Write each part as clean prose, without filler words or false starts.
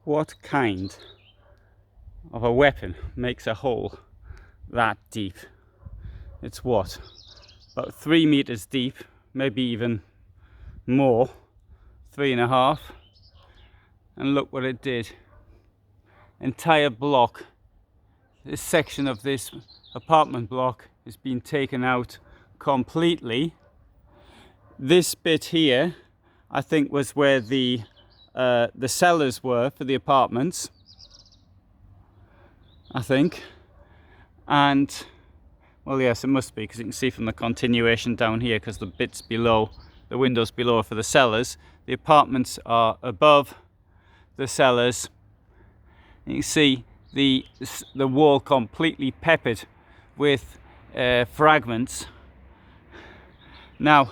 What kind of a weapon makes a hole that deep? It's what? About 3 meters deep, maybe even more, 3.5. And look what it did. Entire block, this section of this apartment block has been taken out completely. This bit here, I think, was where the cellars were for the apartments, I think. And well, yes, it must be, because you can see from the continuation down here, because the bits below, the windows below, are for the cellars. The apartments are above the cellars. You can see the wall completely peppered with fragments. Now,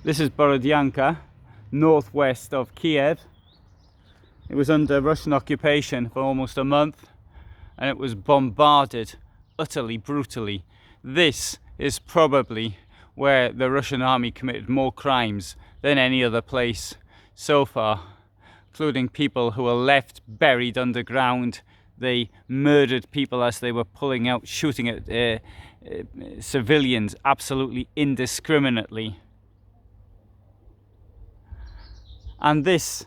this is Borodyanka, northwest of Kiev. It was under Russian occupation for almost a month, and it was bombarded utterly brutally. This is probably where the Russian army committed more crimes than any other place so far, including people who were left buried underground. They murdered people as they were pulling out, shooting at civilians absolutely indiscriminately. And this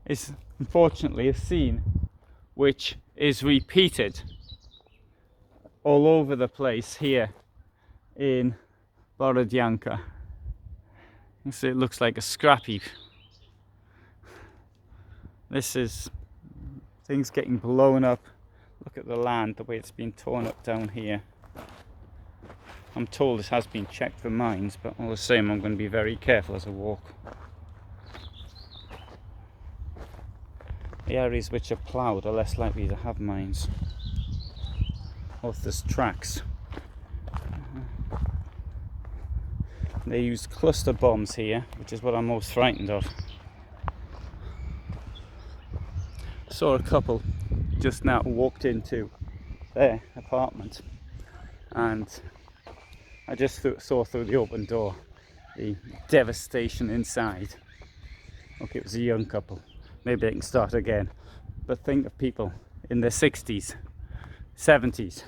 is unfortunately a scene which is repeated all over the place here in Borodyanka. You see, it looks like a scrap heap. This is things getting blown up. Look at the land, the way it's been torn up down here. I'm told this has been checked for mines, but all the same, I'm going to be very careful as I walk. The areas which are ploughed are less likely to have mines. Or if there's tracks. They use cluster bombs here, which is what I'm most frightened of. Saw a couple just now walked into their apartment, and I just saw through the open door the devastation inside. Okay, it was a young couple. Maybe they can start again. But think of people in their 60s, 70s.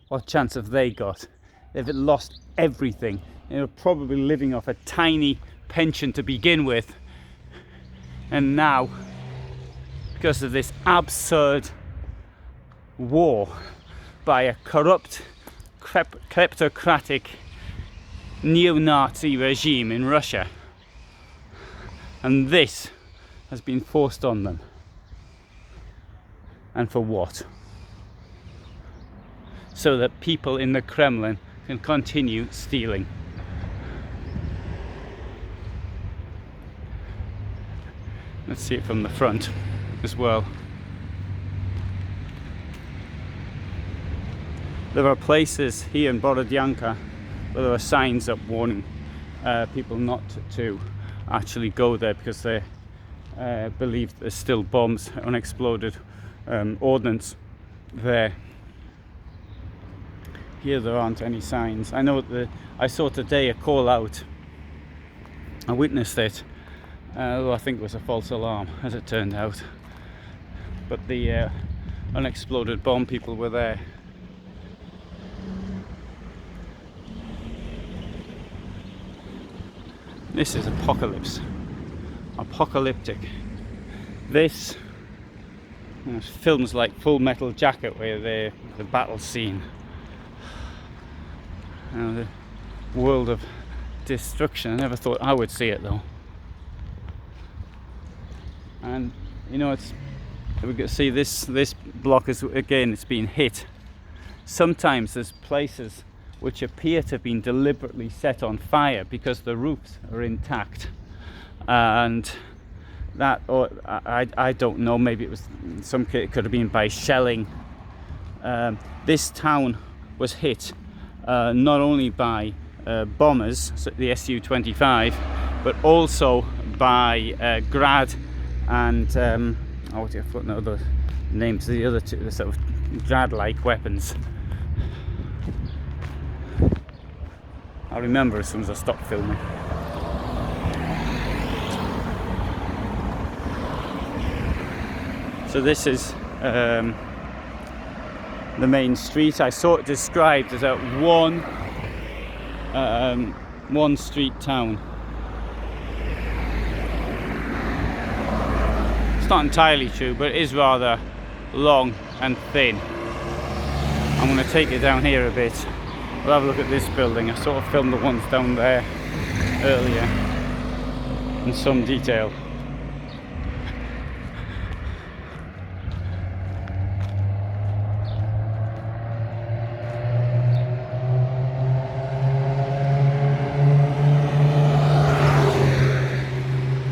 What chance have they got? They've lost everything. They were probably living off a tiny pension to begin with. And now, because of this absurd war by a corrupt, kleptocratic, neo-Nazi regime in Russia, and this has been forced on them. And for what? So that people in the Kremlin can continue stealing. Let's see it from the front as well. There are places here in Borodyanka where there are signs up warning people not to actually go there, because they believe there's still bombs, unexploded ordnance there. Here there aren't any signs. I know that I saw today a call out. I witnessed it, although I think it was a false alarm, as it turned out. But the unexploded bomb people were there. This is Apocalyptic. This films like Full Metal Jacket, where the battle scene, the world of destruction. I never thought I would see it though. And you know, we can see this block is, again, it's been hit. Sometimes there's places which appear to have been deliberately set on fire because the roofs are intact, and that, or I don't know, maybe it was, in some case it could have been by shelling. This town was hit not only by bombers, so the Su-25, but also by Grad and what do you put other names? The other two, the sort of Grad-like weapons. I'll remember as soon as I stop filming. So this is the main street. I saw it described as a one street town. It's not entirely true, but it is rather long and thin. I'm going to take it down here a bit. We'll have a look at this building. I sort of filmed the ones down there earlier in some detail.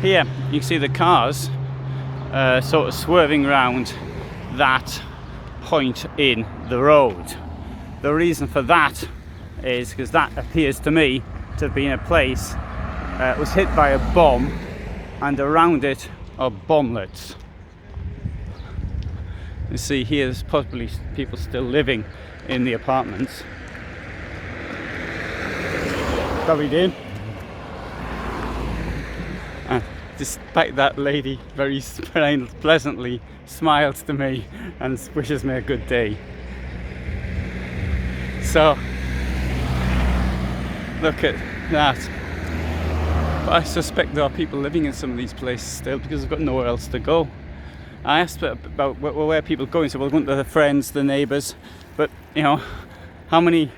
Here you can see the cars sort of swerving around that point in the road. The reason for that is because that appears to me to have been a place was hit by a bomb, and around it are bomblets. You see here there's possibly people still living in the apartments. Probably did. And despite that, lady very pleasantly smiles to me and wishes me a good day. So look at that. But I suspect there are people living in some of these places still because they've got nowhere else to go. I asked about where people are going, so we're going to their friends, the neighbours, but you know, how many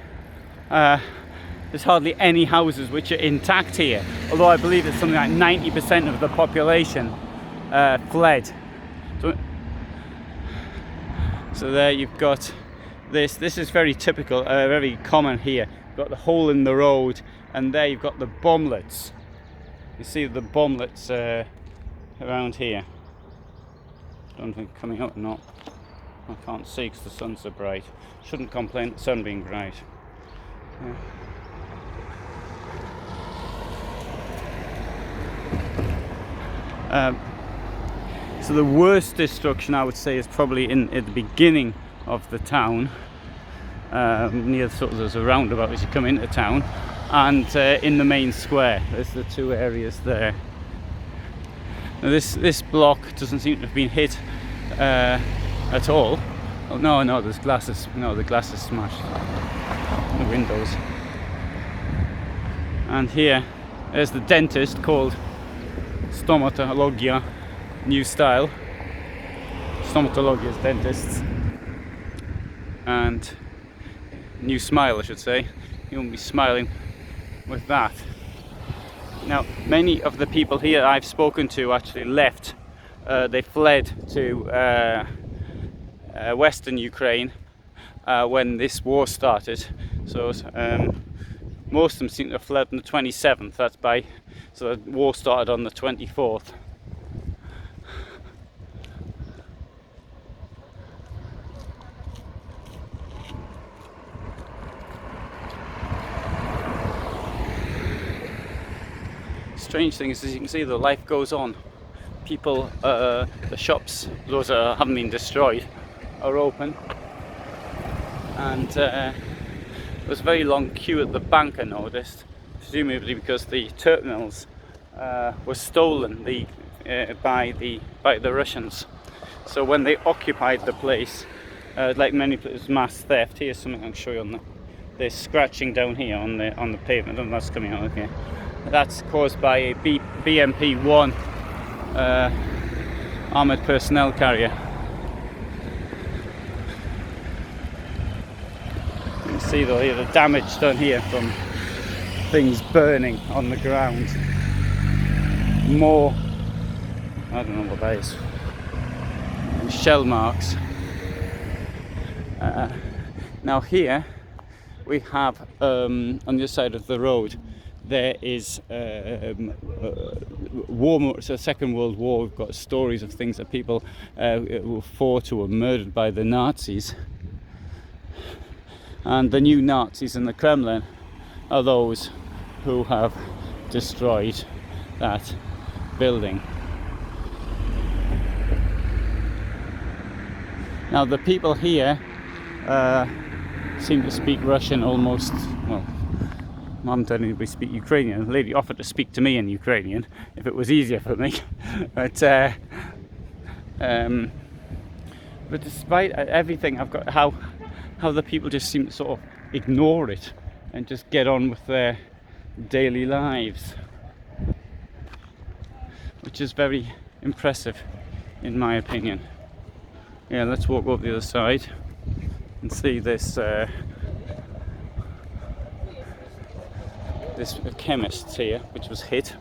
there's hardly any houses which are intact here, although I believe it's something like 90% of the population fled. So there you've got this is very typical, very common here. You've got the hole in the road, and there you've got the bomblets. You see the bomblets around here. I don't think coming up or not. I can't see because the sun's so bright. Shouldn't complain the sun being bright. So the worst destruction, I would say, is probably at the beginning of the town, near sort of there's a roundabout as you come into town, and in the main square. There's the two areas there. Now this block doesn't seem to have been hit at all. Oh, no, there's glasses. No, the glass is smashed. The windows. And here, there's the dentist called Stomatologia, new style. Stomatologia is dentists. And new smile, I should say. You won't be smiling with that. Now, many of the people here I've spoken to actually left. They fled to Western Ukraine when this war started. So most of them seem to have fled on the 27th. So the war started on the 24th. Strange thing is, as you can see, the life goes on. People, the shops, those that haven't been destroyed, are open, and there's a very long queue at the bank, I noticed, presumably because the terminals were stolen by the Russians. So when they occupied the place, like many places, mass theft. Here's something I'll show you on they're scratching down here on the pavement. I don't know if that's coming out okay. That's caused by a BMP-1 armoured personnel carrier. You can see though here the damage done here from things burning on the ground. More, I don't know what that is, shell marks. Now here we have on the other side of the road there is war. So Second World War. We've got stories of things that people who fought or were murdered by the Nazis, and the new Nazis in the Kremlin are those who have destroyed that building. Now the people here seem to speak Russian almost, well, I haven't had anybody speak Ukrainian. The lady offered to speak to me in Ukrainian if it was easier for me. But But despite everything, I've got how the people just seem to sort of ignore it and just get on with their daily lives, which is very impressive in my opinion. Yeah, let's walk up the other side and see this this chemist here, which was hit.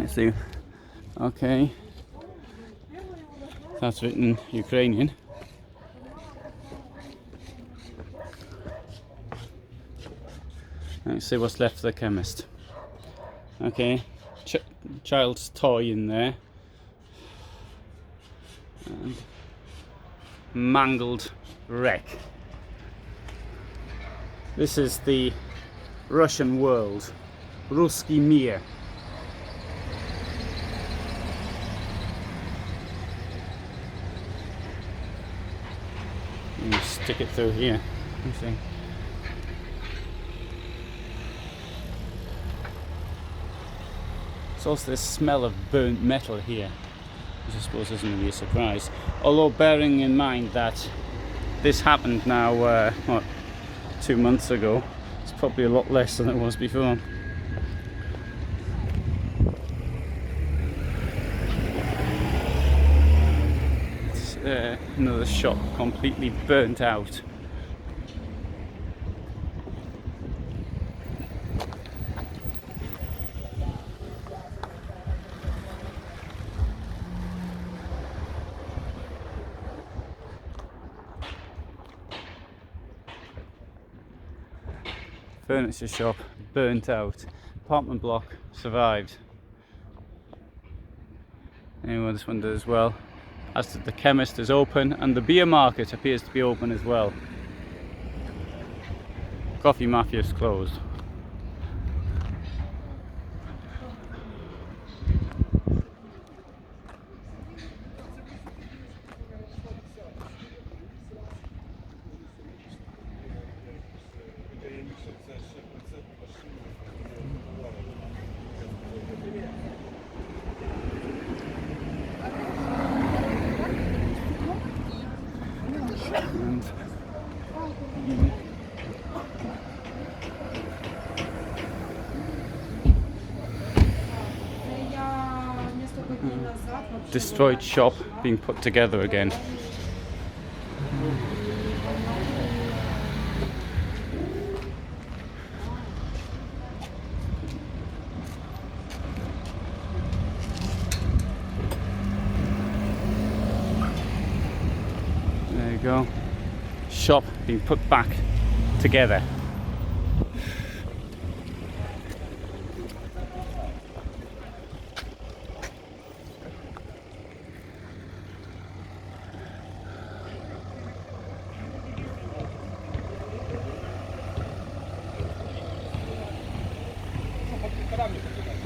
Let's see. Okay, that's written Ukrainian. Let's see what's left of the chemist. Okay, child's toy in there, and mangled wreck. This is the Russian world, Ruski mir. You stick it through here. You see. There's also this smell of burnt metal here, which I suppose isn't really a surprise. Although bearing in mind that this happened now, what, 2 months ago, it's probably a lot less than it was before. It's another shop completely burnt out. Furniture shop burnt out. Apartment block survived. Anyway, this one did as well. As the chemist is open, and the beer market appears to be open as well. Coffee Mafia is closed. Destroyed shop being put together again. There you go. Shop being put back together.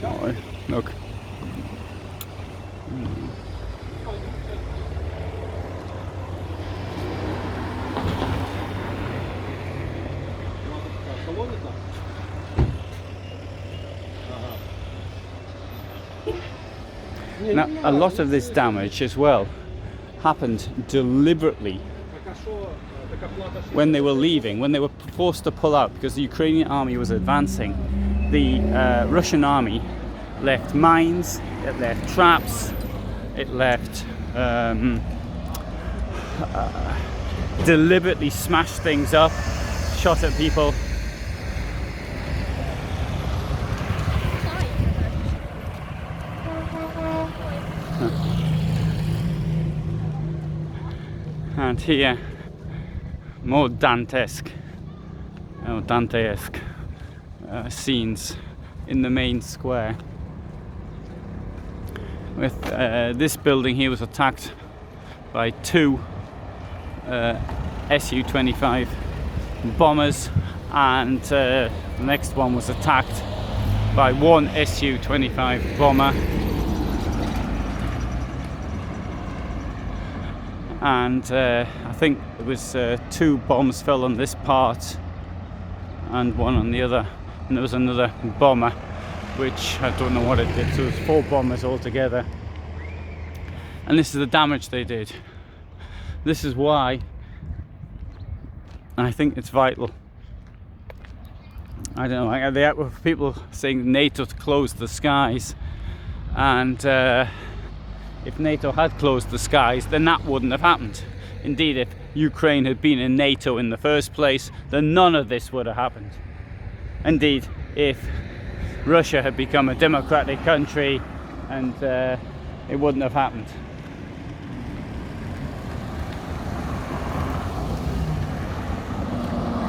Oh, look. Now, a lot of this damage as well happened deliberately when they were leaving, when they were forced to pull out because the Ukrainian army was advancing. The Russian army left mines, it left traps, it left deliberately smashed things up, shot at people. And here, more Dantesque scenes in the main square. With this building here was attacked by 2 Su-25 bombers, and the next one was attacked by 1 Su-25 bomber. And I think it was 2 bombs fell on this part and 1 on the other, and there was another bomber which I don't know what it did. So it was 4 bombers altogether. And this is the damage they did. This is why I think it's vital. I don't know, there were people saying NATO to close the skies, and if NATO had closed the skies, then that wouldn't have happened. Indeed, if Ukraine had been in NATO in the first place, then none of this would have happened. Indeed, if Russia had become a democratic country, and it wouldn't have happened.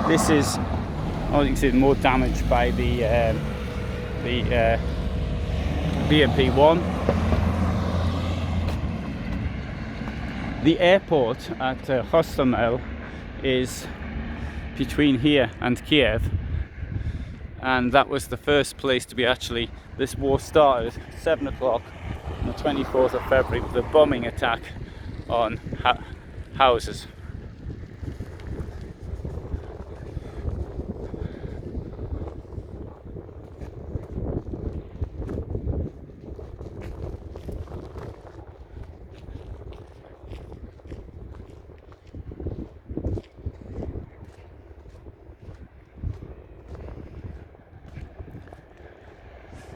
This is, oh, you can see more damage by the BMP-1. The airport at Hostomel is between here and Kiev, and that was the first place to be actually, this war started at 7 o'clock on the 24th of February with a bombing attack on houses.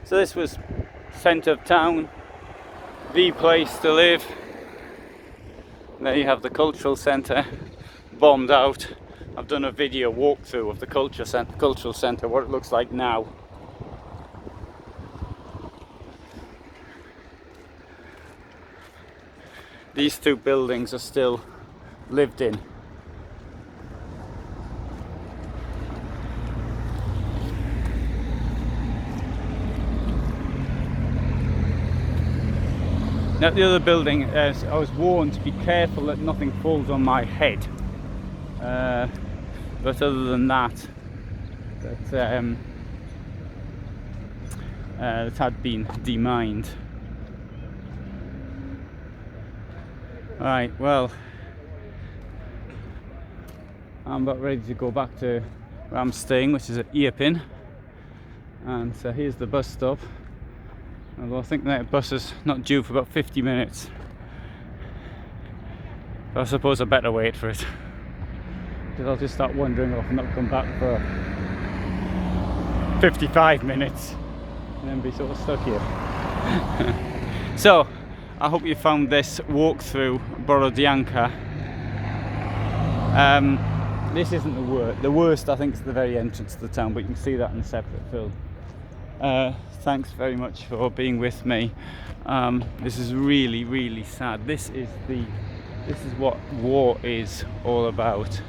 So this was centre of town, the place to live. There you have the cultural centre, bombed out. I've done a video walkthrough of the cultural centre, what it looks like now. These 2 buildings are still lived in. Now the other building, I was warned to be careful that nothing falls on my head. But other than that, it had been demined. Alright, well, I'm about ready to go back to where I'm staying, which is at Irpin. And so here's the bus stop. Although I think that bus is not due for about 50 minutes. But I suppose I better wait for it. Because I'll just start wandering off and not come back for 55 minutes. And then be sort of stuck here. So, I hope you found this walk through Borodyanka. This isn't the worst. The worst, I think, is the very entrance to the town, but you can see that in a separate film. Thanks very much for being with me. This is really, really sad. This is what war is all about.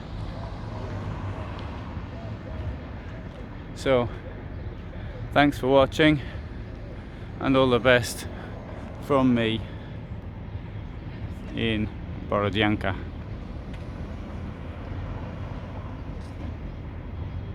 So, thanks for watching, and all the best from me in Borodyanka.